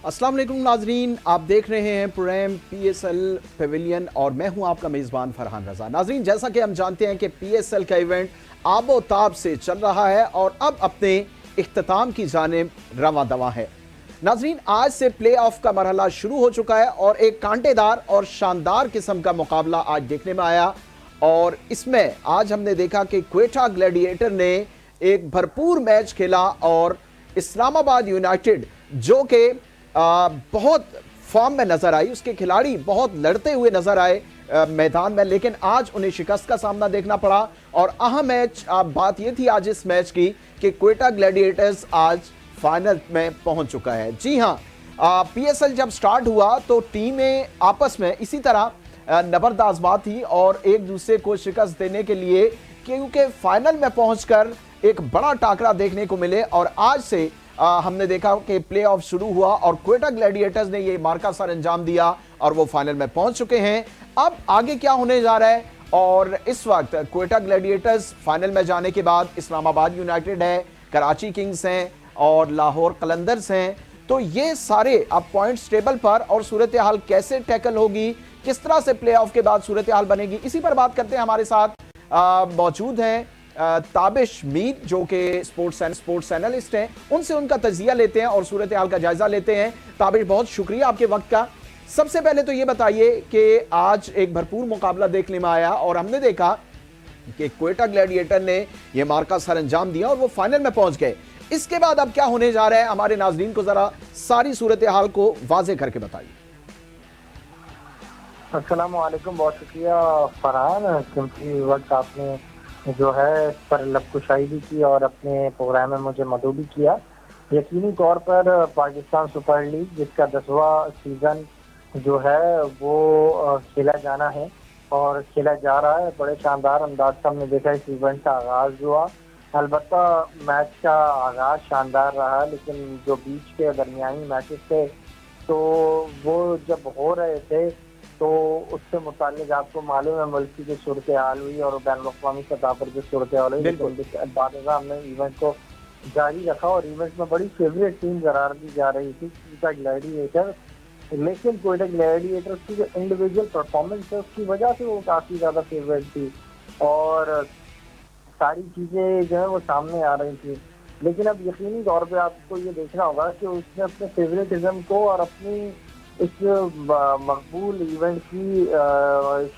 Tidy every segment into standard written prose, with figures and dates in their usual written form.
अस्सलाम वालेकुम नाजरीन, आप देख रहे हैं प्रोग्राम पीएसएल पेविलियन और मैं हूं आपका मेज़बान फरहान रज़ा। नाजरीन, जैसा कि हम जानते हैं कि पीएसएल का इवेंट आबोताब से चल रहा है और अब अपने इख्तिताम की जानिब रवां दवा है। नाजरीन, आज से प्ले ऑफ का मरहला शुरू हो चुका है और एक कांटेदार और शानदार किस्म का मुकाबला आज देखने में आया और इसमें आज हमने देखा कि क्वेटा ग्लैडिएटर ने एक भरपूर मैच खेला और इस्लामाबाद यूनाइटेड जो कि बहुत फॉर्म में नजर आई, उसके खिलाड़ी बहुत लड़ते हुए नजर आए मैदान में, लेकिन आज उन्हें शिकस्त का सामना देखना पड़ा। और अहम मैच बात यह थी आज इस मैच की कि क्वेटा ग्लैडिएटर्स आज फाइनल में पहुंच चुका है। जी हां, पीएसएल जब स्टार्ट हुआ तो टीमें आपस में इसी तरह नबरदाजबात थी और एक दूसरे को शिकस्त देने के लिए, क्योंकि फाइनल में पहुंचकर एक बड़ा टाकरा देखने को मिले। और आज से हमने देखा कि प्लेऑफ शुरू हुआ और क्वेटा ग्लैडिएटर्स ने ये मार्का सर अंजाम दिया और वो फाइनल में पहुंच चुके हैं। अब आगे क्या होने जा रहा है, और इस वक्त क्वेटा ग्लैडिएटर्स फाइनल में जाने के बाद इस्लामाबाद यूनाइटेड है, कराची किंग्स हैं और लाहौर कलंदर्स हैं। तो ये सारे अब पॉइंट्स टेबल पर और सूरत हाल कैसे टैकल होगी, किस तरह से प्लेऑफ के बाद सूरत हाल बनेगी, इसी पर बात करते हैं। हमारे साथ मौजूद हैं ताबिश मीर जो कि स्पोर्ट्स एनालिस्ट हैं, उनसे उनका तजिया लेते हैं और सूरत हाल का जायजा लेते हैं। ताबिश, बहुत शुक्रिया आपके वक्त का। सबसे पहले तो ये बताइए कि आज एक भरपूर मुकाबला देखने में आया और हमने देखा कि क्वेटा ग्लैडिएटर ने यह मार्का सर अंजाम दिया और वो फाइनल में पहुंच गए। इसके बाद अब क्या होने जा रहा है, हमारे नाजरीन को जरा सारी सूरत हाल को वाजे करके बताइए। अस्सलाम वालेकुम, बहुत शुक्रिया फरहान, क्योंकि वक्त आपने जो है इस पर लबकुशाई भी की और अपने प्रोग्राम में मुझे मदऊ भी किया। यकीनी तौर पर पाकिस्तान सुपर लीग जिसका 10वां सीज़न जो है वो खेला जाना है और खेला जा रहा है। बड़े शानदार अंदाज से हमने देखा इस इवेंट का आगाज़ हुआ। अलबत्ता मैच का आगाज़ शानदार रहा, लेकिन जो बीच के दरमियानी मैचेस थे तो वो जब हो रहे थे तो उससे मुताल्लिक आपको मालूम है मुल्क की जो सूरत हाल हुई और बैनुल-अक़वामी सतह पर जो सूरत हाल हुई, लेकिन बाद में हमने इवेंट को जारी रखा और इवेंट में बड़ी फेवरेट टीम करार दी जा रही थी क्वेटा ग्लैडिएटर। लेकिन क्वेटा ग्लैडिएटर्स की जो इंडिविजुअल परफॉर्मेंस है उसकी वजह से वो काफ़ी ज़्यादा फेवरेट थी और सारी चीज़ें जो है वो सामने आ रही थी। लेकिन अब यकीनी तौर पर आपको ये देखना होगा कि उसने अपने फेवरेटिज्म को और अपनी इस मकबूल इवेंट की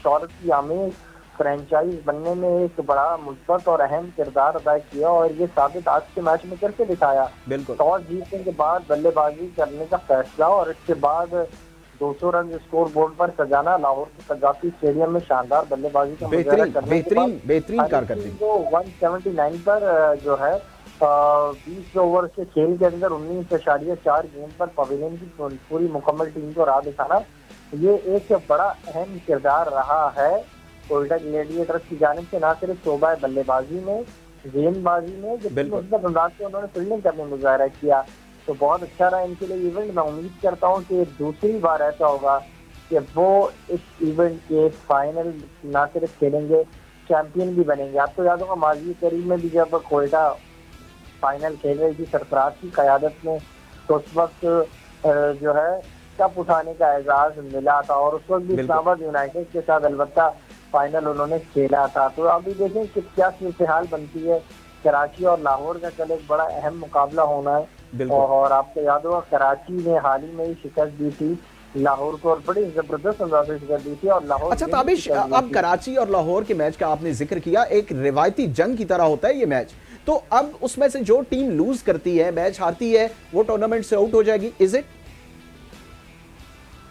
शौहरत की आमेज फ्रेंचाइज बनने में एक बड़ा मुस्बत और अहम किरदार अदा किया और ये साबित आज के मैच में करके दिखाया। टॉस जीतने के बाद बल्लेबाजी करने का फैसला और इसके बाद 200 रन स्कोर बोर्ड पर सजाना, लाहौर के कजाफी स्टेडियम में शानदार बल्लेबाजी का मुजाहरा करने के बाद बेहतरीन कारकर्दगी को 179 पर जो है 20 ओवर के खेल के अंदर 19.4 गेंद पर पवेलियन की पूरी मुकम्मल टीम को राह दिखाना, ये एक बड़ा अहम किरदार रहा है क्वेटा ग्लैडिएटर्स की जानिब से, ना सिर्फ शोबा बल्लेबाजी में, गेंदबाजी में, जिसमें अंदाज से उन्होंने फील्डिंग करने मुजाहरा किया। तो बहुत अच्छा रहा इनके लिए इवेंट। मैं उम्मीद करता हूँ कि दूसरी बार ऐसा होगा कि वो इस इवेंट के फाइनल ना सिर्फ खेलेंगे, चैंपियन भी बनेंगे। आपको याद होगा माजी करीब में भी जब क्वेटा फाइनल खेल रही थी सरफराज की क़यादत में, तो उस वक्त जो है कप उठाने का एजाज मिला था और उस वक्त भी इस्लामाबाद यूनाइटेड के साथ अलबत्ता फाइनल उन्होंने खेला था। तो अभी देखें कि क्या सूरत हाल बनती है। कराची और लाहौर का कल एक बड़ा अहम मुकाबला होना है और आपको याद होगा कराची ने हाल ही में ही शिकस्त दी थी लाहौर को और बड़ी जबरदस्त अंदाज से शिकस्त दी थी और लाहौर। अच्छा ताबिश, अब कराची और लाहौर के मैच का आपने जिक्र किया, एक रिवायती जंग की तरह होता है ये मैच, तो अब उसमें से जो टीम लूज करती है, मैच हारती है, वो टूर्नामेंट से आउट हो जाएगी, इज इट?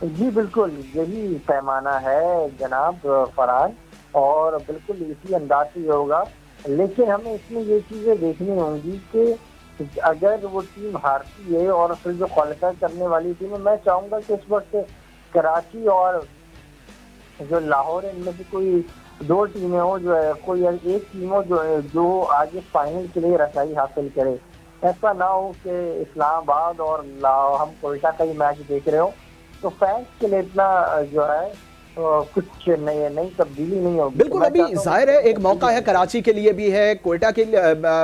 जी बिल्कुल, यही पैमाना है जनाब फरहान और बिल्कुल इसी अंदाज से होगा। लेकिन हमें इसमें ये चीज़ें देखनी होंगी कि अगर वो टीम हारती है और फिर जो क्वालिफाई करने वाली टीम है, मैं चाहूँगा कि इस वक्त कराची और जो लाहौर है इनमें से कोई दो टीमें हो, जो है कोई एक टीम हो जो आगे फाइनल के लिए रसाई हासिल करे। ऐसा ना हो कि इस्लामाबाद और हम कोयटा का ही मैच देख रहे हो तो फैंस के लिए इतना जो है कुछ नई तब्दीली नहीं होगी। तो बिल्कुल, मैं अभी चाहता हूँ जाहिर है एक मौका है, कराची के लिए भी है, क्वेटा के लिए,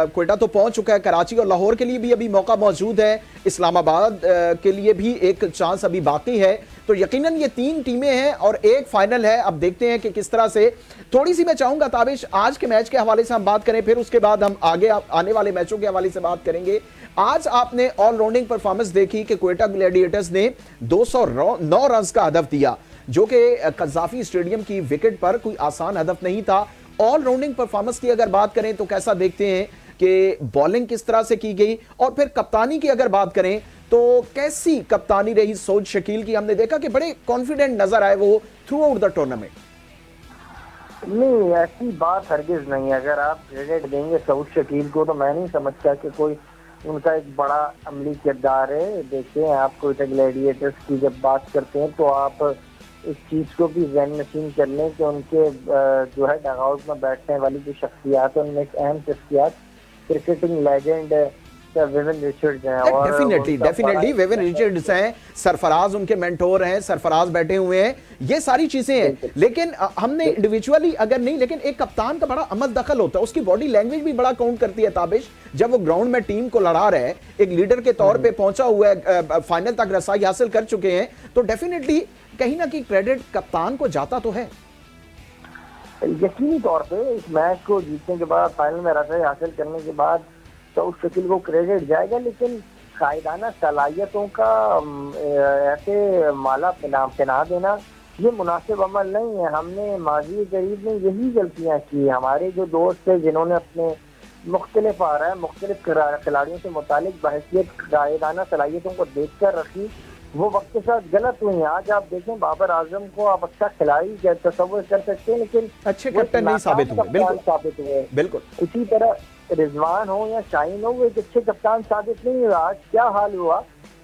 क्वेटा तो पहुंच चुका है, कराची और लाहौर के लिए भी अभी मौका मौजूद है, इस्लामाबाद के लिए भी एक चांस अभी बाकी है। तो यकीनन ये 3 टीमें हैं और एक फाइनल है। अब देखते हैं कि किस तरह से। थोड़ी सी मैं चाहूंगा ताबिश, आज के मैच के हवाले से हम बात करें, फिर उसके बाद हम आगे आने वाले मैचों के हवाले से बात करेंगे। आज आपने ऑलराउंडिंग परफॉर्मेंस देखी कि क्वेटा ग्लैडिएटर्स ने 209 रन का हदफ दिया, जो कि कज़ाफी स्टेडियम की विकेट पर कोई आसान हदफ नहीं था। ऑलराउंडिंग परफॉर्मेंस की अगर बात करें तो कैसा देखते हैं कि बॉलिंग किस तरह से की गई, और फिर कप्तानी की अगर बात करें तो कैसी कप्तानी रही सऊद शकील की? हमने देखा कि बड़े कॉन्फिडेंट नजर आए वो थ्रू आउट द टूर्नामेंट। नहीं, ऐसी बात हरगिज नहीं है। अगर आप क्रेडिट देंगे सऊद शकील को तो मैं नहीं समझता कि कोई उनका एक बड़ा अमली किरदार है। देखिए, आप कोयटा ग्लैडिएटर्स की जब बात करते हैं तो आप इस चीज को भी ज़हन नशीन कर लें कि उनके जो है डगआउट में बैठने वाली जो शख्सियात है उनमें एक अहम शख्सियत क्रिकेटिंग लेजेंड विविन रिचर्ड्स हैं। और डेफिनेटली विविन रिचर्ड्स हैं, सरफराज उनके मेंटोर हैं, सरफराज बैठे हुए हैं, ये सारी चीजें हैं। लेकिन हमने इंडिविजुअली अगर नहीं, लेकिन एक कप्तान का बड़ा अमल दखल होता है, उसकी बॉडी लैंग्वेज भी बड़ा काउंट करती है ताबिश। जब वो ग्राउंड में टीम को लड़ा रहे हैं, एक लीडर के तौर पे पहुंचा हुआ है, फाइनल तक रसाई हासिल कर चुके हैं, तो डेफिनेटली कहीं ना कहीं क्रेडिट कप्तान को जाता तो है। यकीनी तौर पे इस मैच को जीतने के बाद, फाइनल में रसाई हासिल करने के बाद तो उस शकील को क्रेडिट जाएगा। लेकिन कायदाना सलाहियतों का ऐसे माला पहना देना ये मुनासिब अमल नहीं है। हमने माजी करीब में यही गलतियां की। हमारे जो दोस्त थे जिन्होंने अपने मुख्तलिफ आ रहा है मुख्तलिफ खिलाड़ियों से मुतालिक बहसियत कायदाना सलाहियतों को देख कर रखी, वो वक्त के साथ गलत हुई। आज आप देखें, बाबर आजम को आप अच्छा खिलाड़ी तस्वर कर सकते हैं, लेकिन अच्छे कैप्टन नहीं साबित हुए। बिल्कुल साबित हुए। बिल्कुल। इसी तरह रिजवान हो या शाहीन हो, वो एक अच्छे कप्तान साबित नहीं हुआ। आज क्या हाल हुआ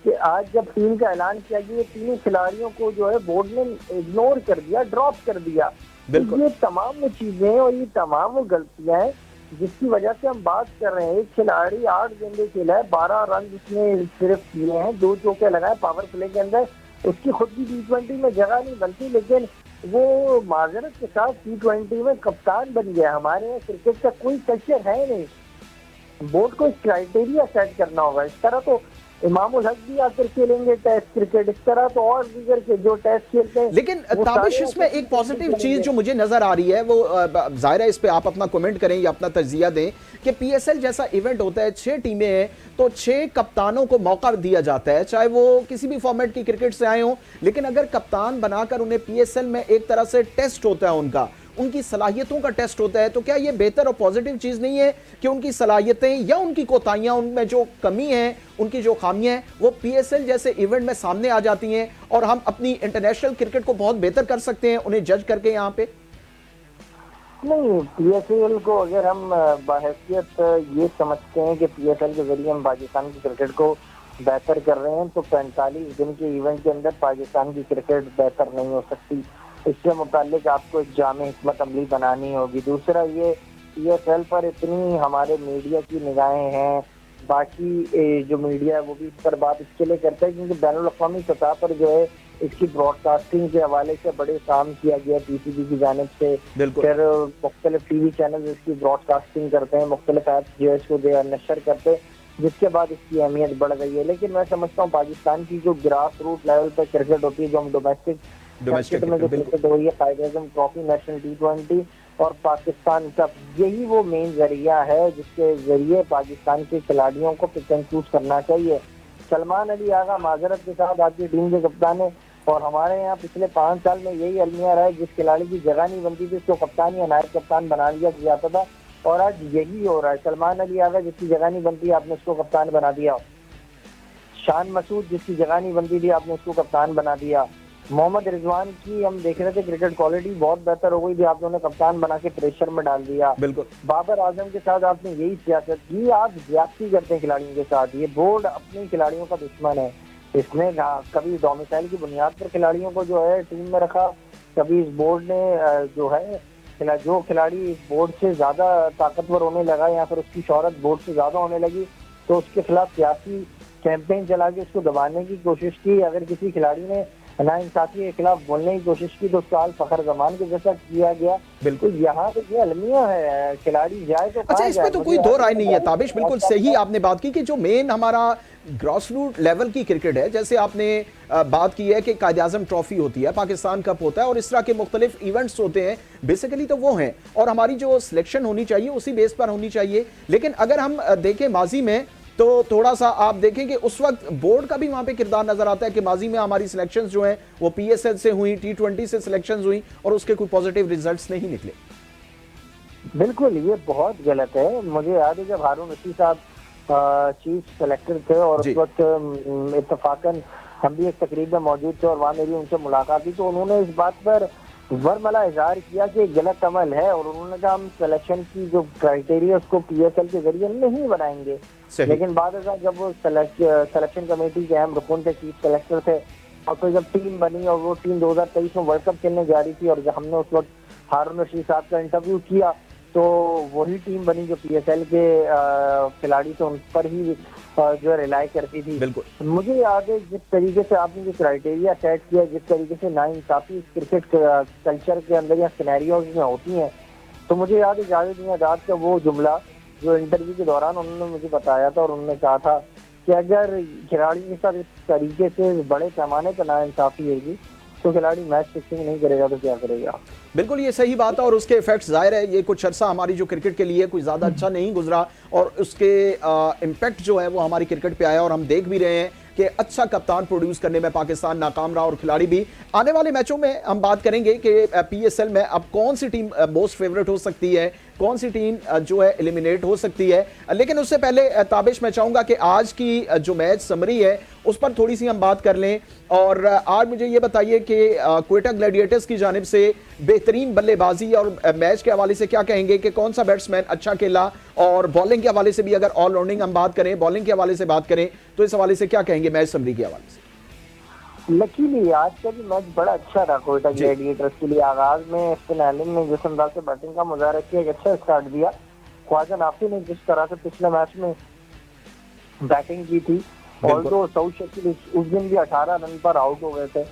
कि आज जब टीम का ऐलान किया गया, ये तीनों खिलाड़ियों को जो है बोर्ड ने इग्नोर कर दिया, ड्रॉप कर दिया। तो ये तमाम वो चीजें और ये तमाम वो गलतियां हैं जिसकी वजह से हम बात कर रहे हैं। एक खिलाड़ी 8 गेंदे खेला है, 12 रन उसने सिर्फ किए हैं, 2 चौके लगाए पावर प्ले के अंदर। उसकी खुद की T20 में जगह नहीं बनती, लेकिन वो माजरत के साथ T20 में कप्तान बन गया। हमारे यहाँ क्रिकेट का कोई कल्चर है नहीं। बोर्ड को क्राइटेरिया सेट करना होगा। इस तरह तो इमामुल हक भी आकर खेलेंगे टेस्ट क्रिकेट, इस तरह तो और दीगर के जो टेस्ट खेलते हैं। लेकिन ताबिश इसमें एक पॉजिटिव चीज जो मुझे नजर आ रही है वो जाहिर है, इस पे आप अपना कमेंट करें या अपना तजिया दें कि पीएसएल जैसा इवेंट होता है, 6 टीमें हैं तो 6 कप्तानों को मौका दिया जाता है, चाहे वो किसी भी फॉर्मेट की क्रिकेट से आए हों। लेकिन अगर कप्तान बनाकर उन्हें पीएसएल में एक तरह से टेस्ट होता है, उनकी सलाहियतों का टेस्ट होता है, तो क्या ये बेहतर और पॉजिटिव चीज नहीं है कि उनकी सलाहियतें या उनकी कोताहियां, उनमें जो कमी है, उनकी जो खामियां हैं, वो पीएसएल जैसे इवेंट में सामने आ जाती हैं और हम अपनी इंटरनेशनल क्रिकेट को बहुत बेहतर कर सकते हैं उन्हें जज करके? यहाँ पे नहीं, पीएसएल को अगर हम बहैसियत ये समझते हैं कि पीएसएल के जरिए हम पाकिस्तान की क्रिकेट को बेहतर कर रहे हैं, तो 45 दिन के इवेंट के अंदर पाकिस्तान की क्रिकेट बेहतर नहीं हो सकती। इससे मुताल्लिक आपको एक जामे हिकमत अमली बनानी होगी। दूसरा, ये पीएसएल पर इतनी हमारे मीडिया की निगाहें हैं, बाकी जो मीडिया है वो भी इस पर बात इसके लिए करता है क्योंकि बैनुल अक़वामी सतह पर जो है इसकी ब्रॉडकास्टिंग के हवाले से बड़े काम किया गया पीसीबी की जानिब से। फिर मुख्तलिफ टीवी चैनल इसकी ब्रॉडकास्टिंग करते हैं, मुख्तलिफ ऐप्स जो है इसको नशर करते हैं, जिसके बाद इसकी अहमियत बढ़ गई है। लेकिन मैं समझता हूँ पाकिस्तान की जो ग्रास रूट लेवल पर क्रिकेट होती है, जो हम डोमेस्टिक में जो क्रिकेट हो रही है, कायद-ए-आज़म ट्रॉफी, नेशनल T20 और पाकिस्तान कप, यही वो मेन जरिया है जिसके जरिए पाकिस्तान के खिलाड़ियों को पिक एंड चूज करना चाहिए। सलमान अली आगा माजरत के साथ आपकी टीम के कप्तान है और हमारे यहाँ पिछले 5 साल में यही अलमिया रहा है, जिस खिलाड़ी की जगह नहीं बनती थी उसको कप्तान या नायब कप्तान बना दिया जाता था, और आज यही हो रहा है। सलमान अली आगा जिसकी जगह नहीं बनती आपने उसको कप्तान बना दिया, शान मसूद जिसकी जगह नहीं बनती थी आपने उसको कप्तान बना दिया, मोहम्मद रिजवान की हम देख रहे थे क्रिकेट क्वालिटी बहुत बेहतर हो गई थी, आपने उन्हें कप्तान बना के प्रेशर में डाल दिया। बिल्कुल। बाबर आजम के साथ आपने यही सियासत की, आप ज्यादती करते हैं खिलाड़ियों के साथ। ये बोर्ड अपने खिलाड़ियों का दुश्मन है। इसने कभी डोमिसाइल की बुनियाद पर खिलाड़ियों को जो है टीम में रखा, कभी इस बोर्ड ने जो है जो खिलाड़ी इस बोर्ड से ज्यादा ताकतवर होने लगा या फिर उसकी शोहरत बोर्ड से ज्यादा होने लगी तो उसके खिलाफ सियासी कैंपेन चला के उसको दबाने की कोशिश की। अगर किसी खिलाड़ी ने नाइंसाफी के खिलाफ बोलने की कोशिश की तो उसका हाल फखर जमान के जैसा किया गया। तो बिल्कुल। यहाँ पे ये अलमिया है, खिलाड़ी जाए तो अच्छा, कहाँ इसमें जाए। तो मुझे कोई याद दो है राय जब नहीं है हमारी ताबिश, बिल्कुल बहुत सही साल आपने बात की कि जो मेन हमारा ग्रास रूट लेवल की क्रिकेट है, जैसे आपने बात की है कि कायद आजम ट्रॉफी होती है, पाकिस्तान कप होता है और इस तरह के मुख्तलिफ इवेंट्स होते हैं, बेसिकली तो वो हैं और हमारी जो सिलेक्शन होनी चाहिए उसी बेस पर होनी चाहिए। लेकिन अगर हम देखें माजी में तो थोड़ा सा आप देखें कि उस वक्त बोर्ड का भी वहां पे किरदार नजर आता है कि माजी में हमारी सिलेक्शंस जो हैं वो पीएसएल से हुई, टी20 से सिलेक्शंस हुई और उसके कोई पॉजिटिव रिजल्ट्स नहीं निकले। बिल्कुल ये बहुत गलत है। मुझे याद है जब हारून रशीद साहब चीफ सेलेक्टर थे और उस जी वक्त इत्तफाकन हम भी एक तकरीब में मौजूद थे और वहाँ मेरी उनसे मुलाकात हुई, तो उन्होंने इस बात पर वर्मला इजहार किया कि गलत अमल है और उन्होंने कहा हम सिलेक्शन की जो क्राइटेरिया उसको पीएसएल के जरिए नहीं बनाएंगे। सही। लेकिन बाद में जब वो सिलेक्शन कमेटी के अहम रुकन थे, चीफ सेलेक्टर थे, और फिर जब टीम बनी और वो टीम 2023 में वर्ल्ड कप खेलने जा रही थी और जब हमने उस वक्त हारून रशीद साहब का इंटरव्यू किया तो वही टीम बनी जो पीएसएल के खिलाड़ी थे उन पर ही जो है रिलाई करती थी। बिल्कुल। मुझे याद है जिस तरीके से आपने जो क्राइटेरिया सेट किया, जिस तरीके से नाइंसाफी क्रिकेट कल्चर के अंदर या सिनेरियोज में होती हैं, तो मुझे याद है जावेद मियाँदाद का वो जुमला जो इंटरव्यू के दौरान उन्होंने मुझे बताया था और उन्होंने कहा था कि अगर खिलाड़ी के साथ इस तरीके से बड़े पैमाने पर नाइंसाफी होगी तो खिलाड़ी मैच फिक्सिंग नहीं करेगा तो क्या करेगा। बिल्कुल ये सही बात है और उसके इफेक्ट्स जाहिर है, ये कुछ अर्सा हमारी जो क्रिकेट के लिए कोई ज़्यादा अच्छा नहीं गुजरा और उसके इम्पैक्ट जो है वो हमारी क्रिकेट पे आया और हम देख भी रहे हैं कि अच्छा कप्तान प्रोड्यूस करने में पाकिस्तान नाकाम रहा और खिलाड़ी भी। आने वाले मैचों में हम बात करेंगे कि पीएसएल में अब कौन सी टीम मोस्ट फेवरेट हो सकती है, कौन सी टीम जो है एलिमिनेट हो सकती है। लेकिन उससे पहले ताबिश मैं चाहूँगा कि आज की जो मैच समरी है उस पर थोड़ी सी हम बात कर लें और आज मुझे ये बताइए कि क्वेटा ग्लैडिएटर्स की जानिब से बेहतरीन बल्लेबाजी और मैच के हवाले से क्या कहेंगे कि कौन सा बैट्समैन अच्छा खेला और बॉलिंग के हवाले से भी अगर ऑलराउंडिंग हम बात करें, बॉलिंग के हवाले से बात करें तो इस हवाले से क्या कहेंगे मैच समरी के हवाले से। लकीली आज का भी मैच बड़ा अच्छा रहा कोयटा ग्लैडिएटर्स के लिए। आगाज में स्पिन एलिंग ने जिस अंदाज से बैटिंग का मुजाहरा किया, एक अच्छा स्टार्ट दिया। ख्वाजा नाफी ने जिस तरह से पिछले मैच में बैटिंग की थी और जो सऊद शकील उस दिन भी 18 रन पर आउट हो गए थे,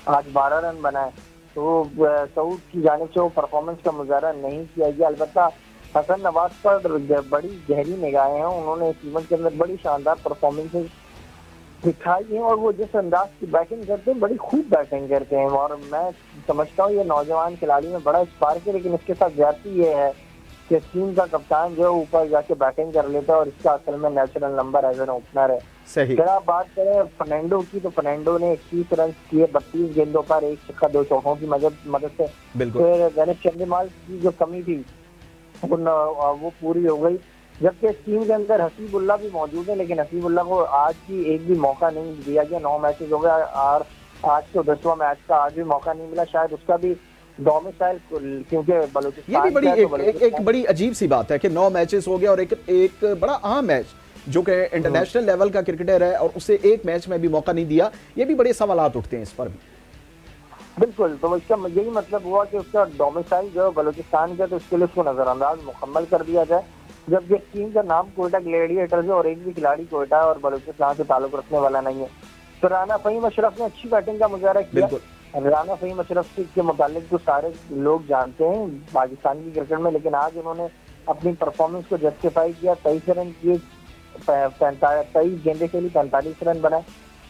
आज 12 रन बनाए, तो सऊद की जानिब से वो परफॉर्मेंस का मुजाहरा नहीं किया गया। अलबत्ता हसन नवाज पर बड़ी गहरी निगाहें हैं, उन्होंने इस इवेंट के अंदर बड़ी शानदार परफॉर्मेंसेज दिखाई है और वो जिस अंदाज की बैटिंग करते हैं बड़ी खूब बैटिंग करते हैं और मैं समझता हूँ ये नौजवान खिलाड़ी में बड़ा स्पार्क है। लेकिन इसके साथ ज्यादती ये है कि टीम का कप्तान जो है ऊपर जाके बैटिंग कर लेता है और इसका असल में natural number as an opener है। सही। अगर आप बात करें फर्नांडो की तो फर्नांडो ने 21 रन किए 32 गेंदों पर, एक छक्का 2 चौकों की मदद से। फिर गणेश चंद्रमाल की जो कमी थी वो पूरी हो गई। जबकि इस टीम के अंदर हसीबुल्ला भी मौजूद है लेकिन हसीबुल्ला को आज भी एक भी मौका नहीं दिया गया। 9 मैचेस हो गए और आज तो 10वां मैच का आज भी मौका नहीं मिला। शायद उसका भी डोमिसाइल क्योंकि बलूचिस्तान ये भी बड़ी एक बड़ी अजीब सी बात है कि 9 मैचेस हो गए और एक बड़ा अहम मैच जो कि इंटरनेशनल लेवल का क्रिकेटर है और उसे एक मैच में भी मौका नहीं दिया। ये भी बड़े सवालात उठते हैं इस पर भी। बिल्कुल, तो इसका यही मतलब हुआ कि उसका डोमिसाइल जो बलूचिस्तान का, तो उसके लिए उसको नजरअंदाज मुकम्मल कर दिया जाए। जबकि टीम का नाम कोयटा ग्लैडिएटर्स है और एक भी खिलाड़ी कोयटा और बलूचिस्तान से ताल्लुक रखने वाला नहीं है। तो राना फहीम अशरफ ने अच्छी बैटिंग का मुजाहरा किया। राना फहीम अशरफ के मुतालिक तो सारे लोग जानते हैं पाकिस्तान की क्रिकेट में, लेकिन आज उन्होंने अपनी परफॉर्मेंस को जस्टिफाई किया। 23 रन किए, 23 गेंदे खेली, 45 रन बनाए,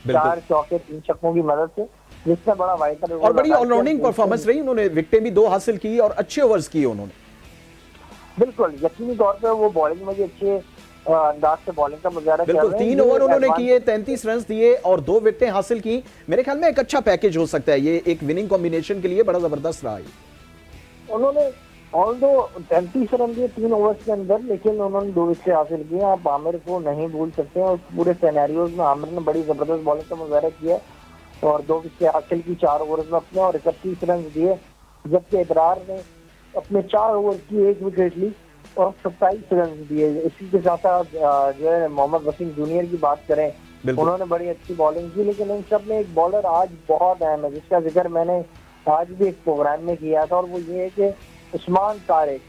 4 चौके 3 छक्कों की मदद से, जिससे बड़ा वाइटल और बड़ी ऑलराउंडिंग परफॉर्मेंस रही। उन्होंने विकेटें भी 2 हासिल की और अच्छे ओवर्स किए उन्होंने। बिल्कुल, यकीनी तौर पर वो बॉलिंग में भी अच्छे अंदाज से बॉलिंग का मुजाहरा किया। 3 ओवर उन्होंने किए, 33 रन दिए और 2 विकेटें हासिल की। मेरे ख्याल में एक अच्छा पैकेज हो सकता है, ये एक विनिंग कॉम्बिनेशन के लिए बड़ा जबरदस्त रहा है। उन्होंने ऑल्दो 33 रन दिए 3 ओवर्स के अंदर, लेकिन उन्होंने 2 विकेट हासिल किए। आप आमिर को नहीं भूल सकते हैं, पूरे सिनेरियोज में आमिर ने बड़ी जबरदस्त बॉलिंग का मुजाहरा किया और 2 विकेट हासिल की 4 ओवर्स में अपने और 31 रन दिए। जबकि इब्रार ने अपने 4 ओवर की 1 विकेट ली और 27 रन दिए। इसी के साथ साथ जो है मोहम्मद वसीम जूनियर की बात करें, उन्होंने बड़ी अच्छी बॉलिंग की। लेकिन इन सब में एक बॉलर आज बहुत अहम है जिसका जिक्र मैंने आज भी एक प्रोग्राम में किया था और वो ये है कि उस्मान तारिक,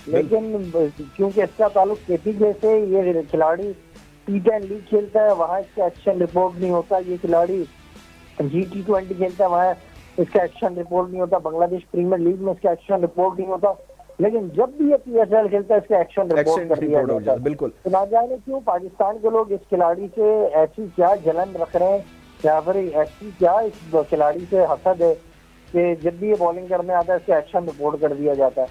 लेकिन क्योंकि इसका ताल्लुक केपीके से, ये खिलाड़ी T10 लीग खेलता है, वहाँ इसका एक्शन रिपोर्ट नहीं होता। ये खिलाड़ी G20 खेलता है वहाँ इसका एक्शन रिपोर्ट नहीं होता, बांग्लादेश प्रीमियर लीग में इसका एक्शन रिपोर्ट नहीं होता, लेकिन जब भी ये PSL खेलता है इसका एक्शन रिपोर्ट कर दिया जाता है। बिल्कुल। तो ना जाने क्यों पाकिस्तान के लोग इस खिलाड़ी से ऐसी क्या जलन रख रहे हैं, या फिर ऐसी क्या इस खिलाड़ी से हसद है कि जब भी ये बॉलिंग करने आता है इसका एक्शन रिपोर्ट कर दिया जाता है।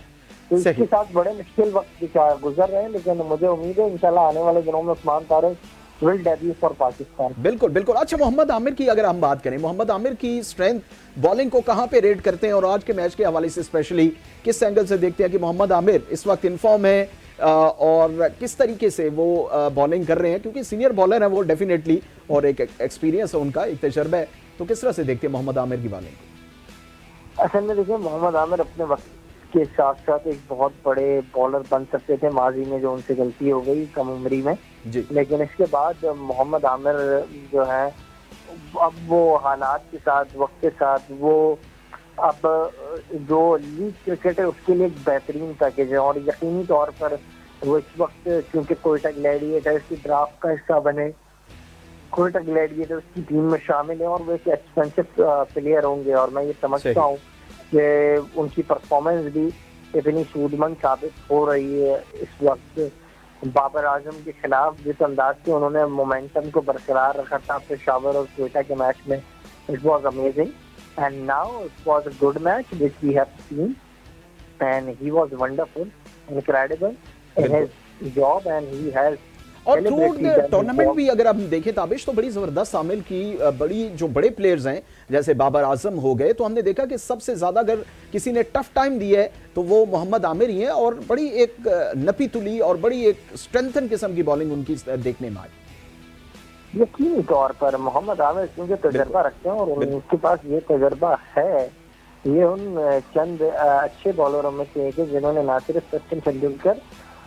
तो इसके साथ बड़े मुश्किल वक्त गुजर रहे हैं, लेकिन मुझे उम्मीद है इंशाल्लाह आने वाले दिनों में Usman Tariq will debut for Pakistan. बिल्कुल बिल्कुल। अच्छा, मोहम्मद आमिर की अगर हम बात करें, मोहम्मद आमिर की स्ट्रेंथ बॉलिंग को कहां पे रेट करते हैं, और आज के मैच के हवाले से स्पेशली किस एंगल से देखते हैं कि मोहम्मद आमिर इस वक्त इनफॉर्म है और किस तरीके से वो बॉलिंग कर रहे हैं, क्योंकि सीनियर बॉलर है वो डेफिनेटली, और एक एक्सपीरियंस है उनका, एक तजर्बा है, तो किस तरह से देखते हैं मोहम्मद आमिर की बॉलिंग? असल में देखिए, मोहम्मद आमिर अपने वक्त के साथ साथ एक बहुत बड़े बॉलर बन सकते थे माजी में, जो उनसे गलती हो गई कम उम्री में जी। लेकिन इसके बाद मोहम्मद आमिर जो है अब वो हालात के साथ वक्त के साथ वो अब जो लीग क्रिकेट है उसके लिए एक बेहतरीन पैकेज है, और यकीनी तौर पर वो इस वक्त क्योंकि कोयटा ग्लैडिएटर्स की ड्राफ्ट का हिस्सा बने, कोयटा ग्लैडिएटर्स की टीम में शामिल है, और वो एक एक्सपेंसिव प्लेयर होंगे, और मैं ये समझता हूँ कि उनकी परफॉर्मेंस भी इतनी सूदमंद साबित हो रही है इस वक्त। बाबर आजम के खिलाफ जिस अंदाज से उन्होंने मोमेंटम को बरकरार रखा था पेशावर और कोयटा के मैच में, it was amazing, and now it was a good match which we have seen, and he was wonderful, incredible in his job, and he has all through tournament भी अगर हम देखें ताबिश, तो बड़ी जबरदस्त शामिल की, बड़ी जो बड़े प्लेयर्स हैं जैसे बाबर आजम हो गए, तो हमने देखा कि सबसे ज्यादा अगर किसी ने टफ टाइम दिया है तो वो मोहम्मद आमिर ही है, और बड़ी एक नपी तुली और बड़ी एक स्ट्रेंथन किस्म की बॉलिंग उनकी देखने में आई। यकीनी तौर पर मोहम्मद आमिर क्योंकि तजर्बा रखते हैं, और उनके पास ये तजर्बा है, ये उन चंद अच्छे बॉलरों में से एक है जिन्होंने ना सिर्फ सचिन तेंदुलकर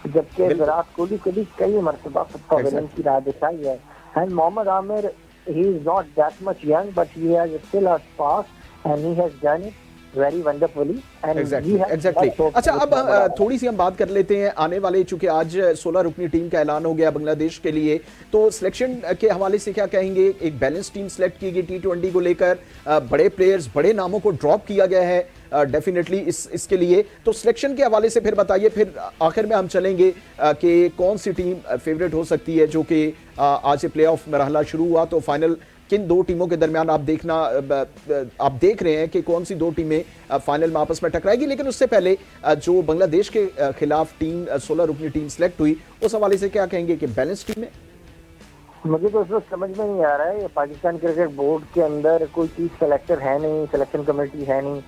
जबकि विराट कोहली को भी कई मरतबा पवेलियन की राह दिखाई है। And Mohammad Amir, he is not that much young, but he has still a spark, and he has done it very wonderfully. And exactly. अच्छा, अब थोड़ी सी हम बात कर लेते हैं आने वाले, चूंकि आज 16 रुकनी टीम का ऐलान हो गया बांग्लादेश के लिए, तो सिलेक्शन के हवाले से क्या कहेंगे? एक बैलेंस टीम सेलेक्ट की गई T20 को लेकर, बड़े प्लेयर्स, बड़े नामों को ड्रॉप किया गया है डेफिनेटली इसके लिए, तो सिलेक्शन के हवाले से फिर बताइए, फिर आखिर में हम चलेंगे कि कौन सी टीम फेवरेट हो सकती है, जो कि आज से प्लेऑफ मरहला शुरू हुआ, तो फाइनल किन दो टीमों के दरमियान आप देख रहे हैं कि कौन सी दो टीमें फाइनल में आपस में टकराएगी। लेकिन उससे पहले जो बांग्लादेश के खिलाफ टीम 16 रुकनी टीम सेलेक्ट हुई, उस हवाले से क्या कहेंगे कि बैलेंस टीम है? मुझे तो इस वक्त समझ में नहीं आ रहा है, पाकिस्तान क्रिकेट बोर्ड के अंदर कोई चीज सेलेक्टर है नहीं, सिलेक्शन कमेटी है नहीं,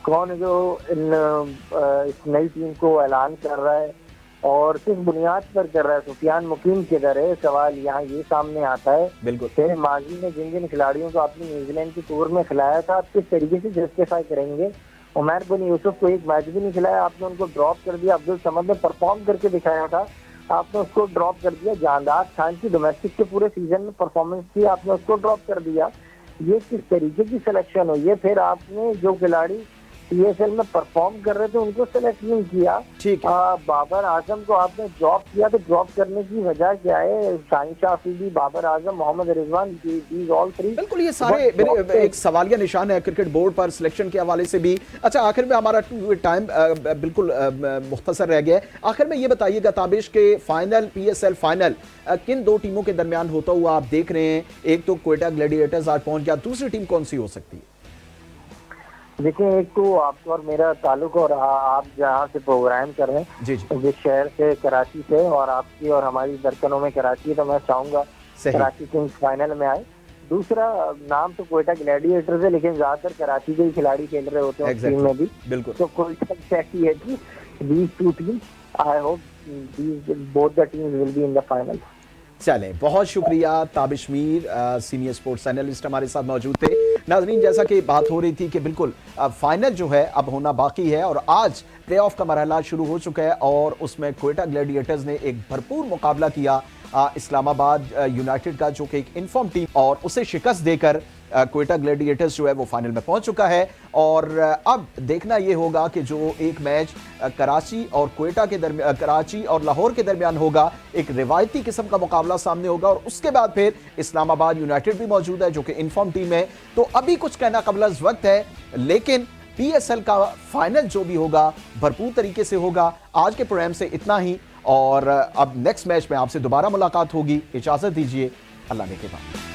कौन है जो इस नई टीम को ऐलान कर रहा है और किस बुनियाद पर कर रहा है, सुफियान मुकीम किधर है, सवाल यहाँ ये सामने आता है। बिल्कुल। फिर माजी में जिन जिन खिलाड़ियों को आपने न्यूजीलैंड की टूर में खिलाया था, आप किस तरीके से जस्टिफाई करेंगे? उमर बिन यूसुफ को एक मैच भी नहीं खिलाया, आपने उनको ड्रॉप कर दिया। अब्दुल समद ने परफॉर्म करके दिखाया था, आपने उसको ड्रॉप कर दिया। जानदार खान की डोमेस्टिक के पूरे सीजन में परफॉर्मेंस थी, आपने उसको ड्रॉप कर दिया। ये किस तरीके की सिलेक्शन हुई है? फिर आपने जो खिलाड़ी PSL में परफॉर्म कर रहे थे उनको सेलेक्ट नहीं किया। ठीक। बाबर आजम को आपने ड्रॉप किया, तो ड्रॉप करने की वजह क्या है? Shaheen Afridi, Babar Azam, Mohammad Rizwan, these all three. बिल्कुल, ये सारे एक सवालिया निशान है क्रिकेट बोर्ड पर सिलेक्शन के हवाले से भी। अच्छा, आखिर में हमारा टाइम बिल्कुल मुख्तसर रह गया है, आखिर में ये बताइएगा ताबिश के फाइनल PSL फाइनल किन दो टीमों के दरमियान होता हुआ आप देख रहे हैं? एक तो कोयटा ग्लैडिएटर्स आज पहुंच गया, दूसरी टीम कौन सी हो सकती है? देखिए, एक तो आपका और मेरा ताल्लुक, और आप जहाँ से प्रोग्राम कर रहे हैं जी। जिस शहर से, कराची से, और आपकी और हमारी दरकनों में कराची है, तो मैं चाहूंगा कराची किंग्स फाइनल में आए। दूसरा नाम तो कोयटा ग्लैडिएटर्स है, लेकिन ज्यादातर कराची के ही खिलाड़ी खेल रहे होते हैं टीम में भी। बिल्कुल। तो कोयटा कहती है कि these two teams, I hope both the teams will be in the final. चले, बहुत शुक्रिया Tabish Mir, senior sports analyst हमारे साथ मौजूद थे। नाजरीन, जैसा कि बात हो रही थी कि बिल्कुल फाइनल जो है अब होना बाकी है, और आज प्लेऑफ का मरहला शुरू हो चुका है, और उसमें कोयटा ग्लैडिएटर्स ने एक भरपूर मुकाबला किया इस्लामाबाद यूनाइटेड का, जो कि एक इनफॉर्म टीम, और उसे शिकस्त देकर क्वेटा ग्लैडिएटर्स जो है वो फाइनल में पहुंच चुका है। और अब देखना ये होगा कि जो एक मैच कराची और क्वेटा के दरमियान, कराची और लाहौर के दरमियान होगा, एक रिवायती किस्म का मुकाबला सामने होगा। और उसके बाद फिर इस्लामाबाद यूनाइटेड भी मौजूद है जो कि इनफॉर्म टीम है। तो अभी कुछ कहना कबल अज़ वक्त है, लेकिन पीएसएल का फाइनल जो भी होगा भरपूर तरीके से होगा। आज के प्रोग्राम से इतना ही, और अब नेक्स्ट मैच में आपसे दोबारा मुलाकात होगी। इजाजत दीजिए, अल्लाह ने के बाद।